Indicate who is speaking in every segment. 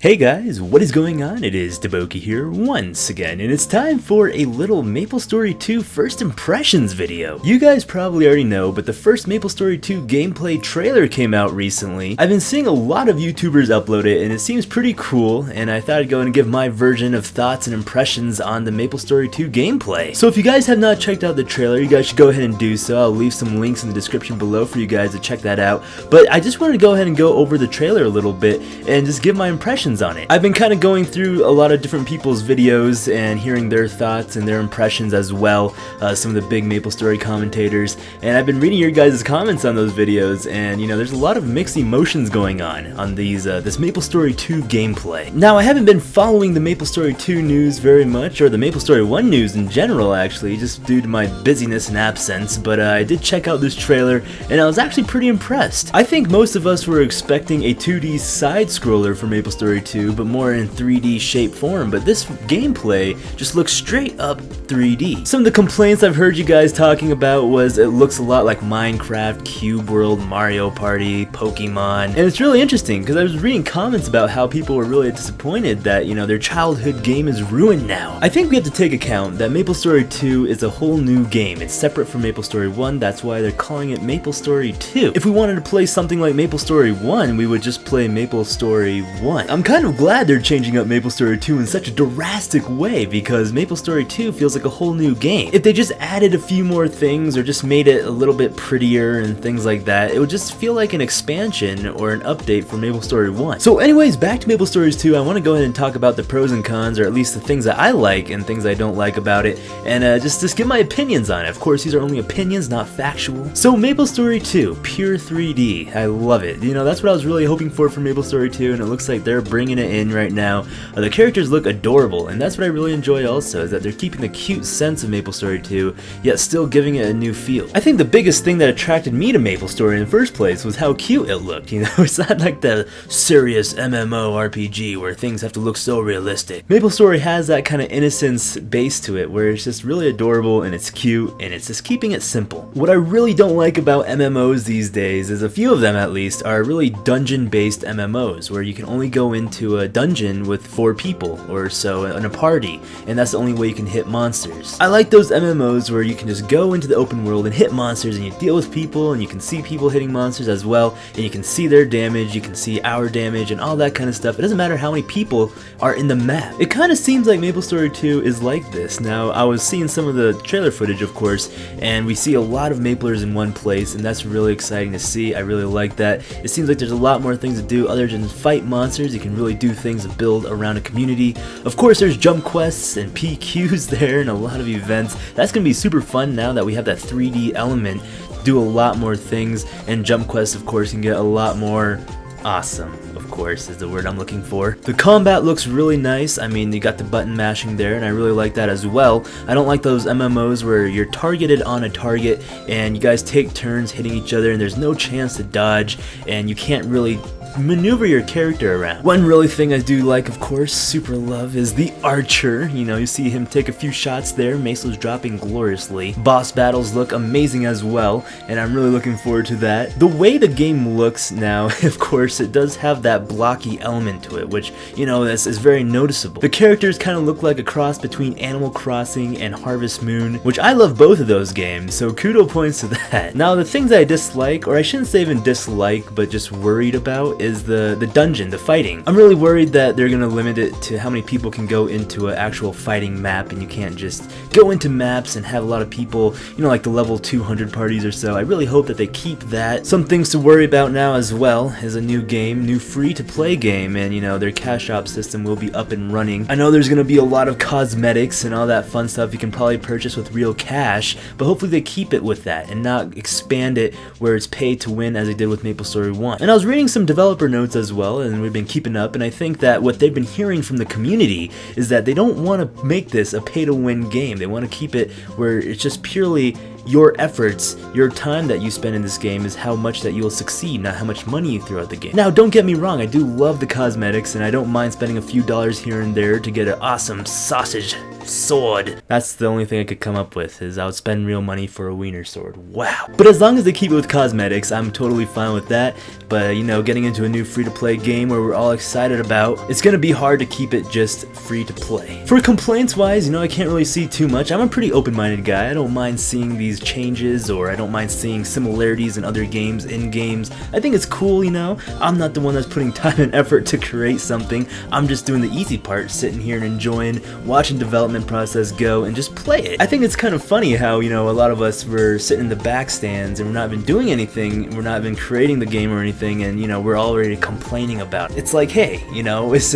Speaker 1: Hey guys, what is going on? It is DaBoki here once again, and it's time for a little MapleStory 2 first impressions video. You guys probably already know, but the first MapleStory 2 gameplay trailer came out recently. I've been seeing a lot of YouTubers upload it, and it seems pretty cool, and I thought I'd go and give my version of thoughts and impressions on the MapleStory 2 gameplay. So if you guys have not checked out the trailer, you guys should go ahead and do so. I'll leave some links in the description below for you guys to check that out. But I just wanted to go ahead and go over the trailer a little bit and just give my impressions on it. I've been kind of going through a lot of different people's videos and hearing their thoughts and their impressions as well, some of the big MapleStory commentators, and I've been reading your guys' comments on those videos, and you know, there's a lot of mixed emotions going on these this MapleStory 2 gameplay. Now, I haven't been following the MapleStory 2 news very much, or the MapleStory 1 news in general actually, just due to my busyness and absence, but I did check out this trailer and I was actually pretty impressed. I think most of us were expecting a 2D side-scroller for MapleStory 2, but more in 3D shape form, but this gameplay just looks straight up 3D. Some of the complaints I've heard you guys talking about was it looks a lot like Minecraft, Cube World, Mario Party, Pokemon, and it's really interesting because I was reading comments about how people were really disappointed that, you know, their childhood game is ruined now. I think we have to take account that MapleStory 2 is a whole new game. It's separate from MapleStory 1, that's why they're calling it MapleStory 2. If we wanted to play something like MapleStory 1, we would just play MapleStory 1. I'm kind of glad they're changing up MapleStory 2 in such a drastic way because MapleStory 2 feels like a whole new game. If they just added a few more things or just made it a little bit prettier and things like that, it would just feel like an expansion or an update for MapleStory 1. So anyways, back to MapleStory 2, I want to go ahead and talk about the pros and cons, or at least the things that I like and things I don't like about it, and just give my opinions on it. Of course, these are only opinions, not factual. So MapleStory 2, pure 3D, I love it. You know, that's what I was really hoping for MapleStory 2, and it looks like they're bringing it in right now. The characters look adorable, and that's what I really enjoy also, is that they're keeping the cute sense of MapleStory 2, yet still giving it a new feel. I think the biggest thing that attracted me to MapleStory in the first place was how cute it looked. You know, it's not like the serious MMO RPG where things have to look so realistic. MapleStory has that kind of innocence base to it, where it's just really adorable and it's cute, and it's just keeping it simple. What I really don't like about MMOs these days is a few of them at least are really dungeon-based MMOs, where you can only go into a dungeon with 4 people or so in a party, and that's the only way you can hit monsters. I like those MMOs where you can just go into the open world and hit monsters, and you deal with people, and you can see people hitting monsters as well, and you can see their damage, you can see our damage, and all that kind of stuff. It doesn't matter how many people are in the map. It kind of seems like MapleStory 2 is like this. Now, I was seeing some of the trailer footage, of course, and we see a lot of Maplers in one place, and that's really exciting to see. I really like that. It seems like there's a lot more things to do other than fight monsters. You can really do things to build around a community. Of course, there's jump quests and PQs there and a lot of events. That's going to be super fun now that we have that 3D element. Do a lot more things, and jump quests, of course, can get a lot more awesome, of course, is the word I'm looking for. The combat looks really nice. I mean, you got the button mashing there, and I really like that as well. I don't like those MMOs where you're targeted on a target and you guys take turns hitting each other and there's no chance to dodge and you can't really maneuver your character around. One really thing I do like, of course, super love, is the archer. You know, you see him take a few shots there, Macelo's dropping gloriously. Boss battles look amazing as well, and I'm really looking forward to that. The way the game looks now, of course, it does have that blocky element to it, which, you know, is very noticeable. The characters kind of look like a cross between Animal Crossing and Harvest Moon, which I love both of those games, so kudo points to that. Now, the things I dislike, or I shouldn't say even dislike, but just worried about, is the dungeon, the fighting. I'm really worried that they're gonna limit it to how many people can go into an actual fighting map, and you can't just go into maps and have a lot of people, you know, like the level 200 parties or so. I really hope that they keep that. Some things to worry about now as well is a new game, new free-to-play game, and you know, their cash shop system will be up and running. I know there's gonna be a lot of cosmetics and all that fun stuff you can probably purchase with real cash, but hopefully they keep it with that and not expand it where it's pay to win as they did with MapleStory 1. And I was reading some developer notes as well, and we've been keeping up, and I think that what they've been hearing from the community is that they don't want to make this a pay-to-win game. They want to keep it where it's just purely your efforts, your time that you spend in this game is how much that you will succeed, not how much money you throw at the game. Now, don't get me wrong, I do love the cosmetics, and I don't mind spending a few dollars here and there to get an awesome sausage sword. That's the only thing I could come up with, is I would spend real money for a wiener sword. Wow. But as long as they keep it with cosmetics, I'm totally fine with that. But, you know, getting into a new free-to-play game where we're all excited about, it's gonna be hard to keep it just free to play. For complaints-wise, you know, I can't really see too much. I'm a pretty open-minded guy. I don't mind seeing these changes, or I don't mind seeing similarities in other games, in games. I think it's cool, you know. I'm not the one that's putting time and effort to create something. I'm just doing the easy part, sitting here and enjoying, watching development process go and just play it. I think it's kind of funny how, you know, a lot of us were sitting in the back stands and we're not even doing anything, we're not even creating the game or anything, and you know, we're already complaining about it. It's like, hey, you know, it's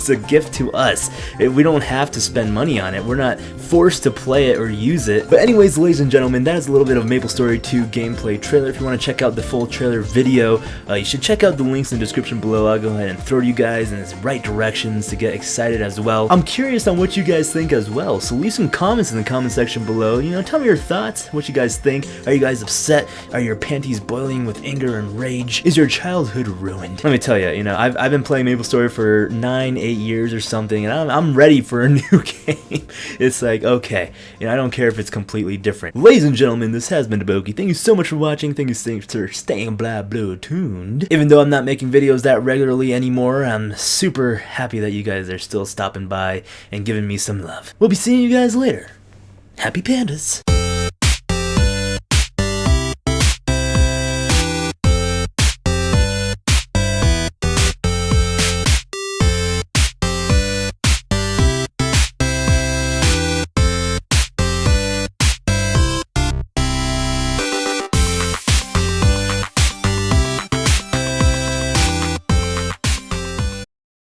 Speaker 1: a gift to us. We don't have to spend money on it. We're not forced to play it or use it. But anyways, ladies and gentlemen, that is a little bit of MapleStory 2 gameplay trailer. If you want to check out the full trailer video, you should check out the links in the description below. I'll go ahead and throw you guys in the right directions to get excited as well. I'm curious on what you guys think as well, so leave some comments in the comment section below. You know, tell me your thoughts, what you guys think. Are you guys upset? Are your panties boiling with anger and rage? Is your childhood ruined? Let me tell you, you know, I've been playing MapleStory for 8 years or something, and I'm ready for a new game. It's like, okay, you know, I don't care if it's completely different. Ladies and gentlemen, this has been DaBoki. Thank you so much for watching. Thank you for staying blah blue tuned. Even though I'm not making videos that regularly anymore, I'm super happy that you guys are still stopping by and giving me some love. We'll be seeing you guys later. Happy pandas!